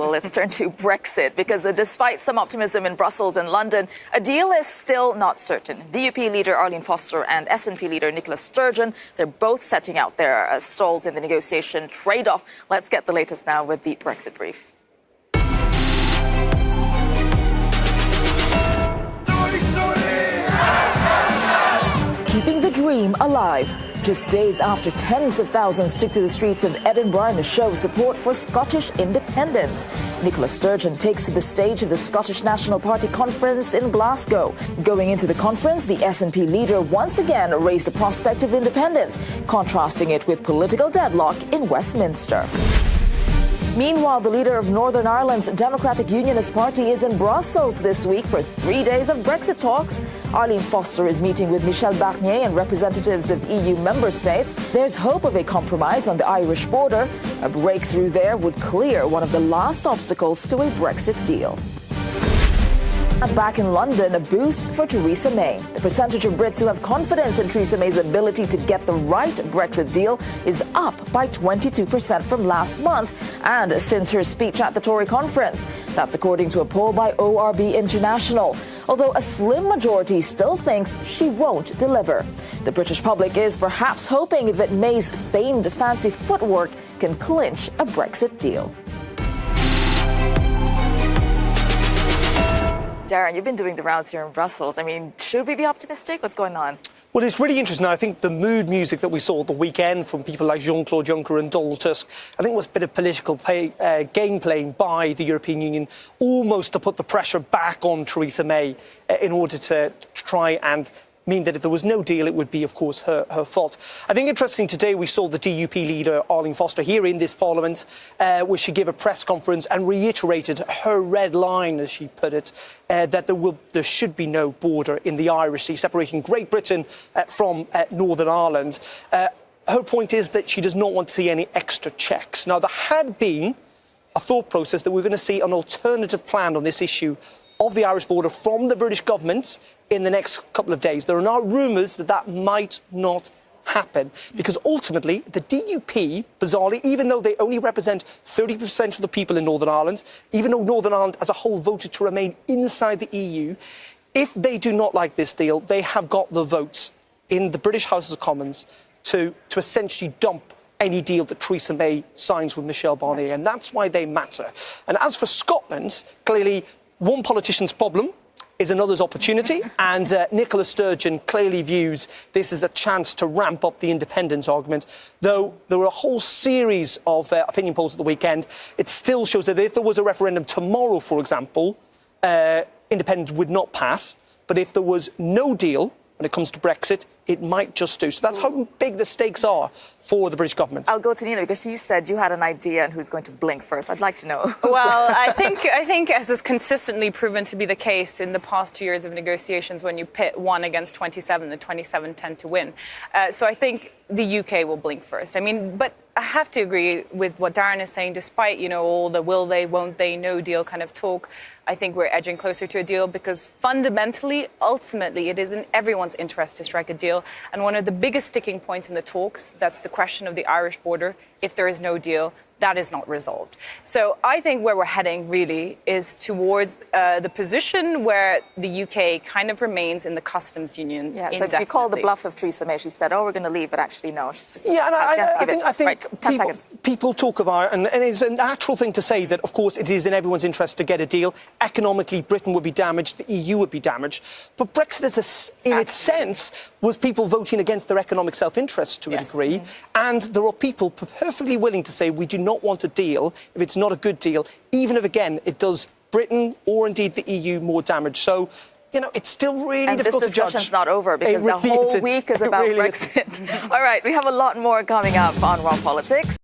Well, let's turn to Brexit, because despite some optimism in Brussels and London, a deal is still not certain. DUP leader Arlene and SNP leader Nicola Sturgeon, they're both setting out their stalls in the negotiation trade-off. Let's get the latest now with the Brexit Brief. Keeping the dream alive. Just days after tens of thousands took to the streets of Edinburgh to show support for Scottish independence, Nicola Sturgeon takes to the stage of the Scottish National Party conference in Glasgow. Going into the conference, the SNP leader once again raised the prospect of independence, contrasting it with political deadlock in Westminster. Meanwhile, the leader of Northern Ireland's Democratic Unionist Party is in Brussels this week for 3 days of Brexit talks. Arlene is meeting with Michel Barnier and representatives of EU member states. There's hope of a compromise on the Irish border. A breakthrough there would clear one of the last obstacles to a Brexit deal. Back in London, a boost for Theresa May. The percentage of Brits who have confidence in Theresa May's ability to get the right Brexit deal is up by 22% from last month and since her speech at the Tory conference. That's according to a poll by ORB International. Although a slim majority still thinks she won't deliver. The British public is perhaps hoping that May's famed fancy footwork can clinch a Brexit deal. Darren, you've been doing the rounds here in Brussels. I mean, should we be optimistic? What's going on? Well, it's really interesting. I think the mood music that we saw at the weekend from people like Jean-Claude Juncker and Donald Tusk, I think was a bit of political game playing by the European Union, almost to put the pressure back on Theresa May in order to try and mean that if there was no deal, it would be, of course, her fault. I think interesting today we saw the DUP leader, Arlene here in this parliament, where she gave a press conference and reiterated her red line, as she put it, that there should be no border in the Irish Sea, separating Great Britain from Northern Ireland. Her point is that she does not want to see any extra checks. Now, there had been a thought process that we're going to see an alternative plan on this issue of the Irish border from the British government in the next couple of days. There are now rumours that that might not happen because ultimately the DUP, bizarrely, even though they only represent 30% of the people in Northern Ireland, even though Northern Ireland as a whole voted to remain inside the EU, if they do not like this deal, they have got the votes in the British House of Commons to essentially dump any deal that Theresa May signs with Michel Barnier, and that's why they matter. And as for Scotland, clearly one politician's problem is another's opportunity, and Nicola Sturgeon clearly views this as a chance to ramp up the independence argument. Though there were a whole series of opinion polls at the weekend, it still shows that if there was a referendum tomorrow, for example, independence would not pass. But if there was no deal when it comes to Brexit, it might just do. So that's how big the stakes are for the British government. I'll go to Nina, because you said you had an idea on who's going to blink first. I'd like to know. Well, I think as is consistently proven to be the case in the past 2 years of negotiations, when you pit one against 27, the 27 tend to win. So I think the UK will blink first. I mean, but I have to agree with what Darren is saying, despite, all the will they, won't they, no deal kind of talk. I think we're edging closer to a deal because fundamentally, ultimately, it is in everyone's interest to strike a deal. And one of the biggest sticking points in the talks, that's the question of the Irish border. If there is no deal, that is not resolved. So I think where we're heading really is towards the position where the UK kind of remains in the customs union. Yeah, so if you call the bluff of Theresa May, she said, oh, we're going to leave, but actually no. She's just I think people talk about, and it's a natural thing to say that, of course, it is in everyone's interest to get a deal. Economically, Britain would be damaged, the EU would be damaged. But Brexit, in its sense, was people voting against their economic self-interest to a degree. And there are people perfectly willing to say we do not want a deal if it's not a good deal, even if, again, it does Britain or indeed the EU more damage. So, it's still really difficult to judge. And this discussion's not over because the whole week is about Brexit. All right, we have a lot more coming up on Raw Politics.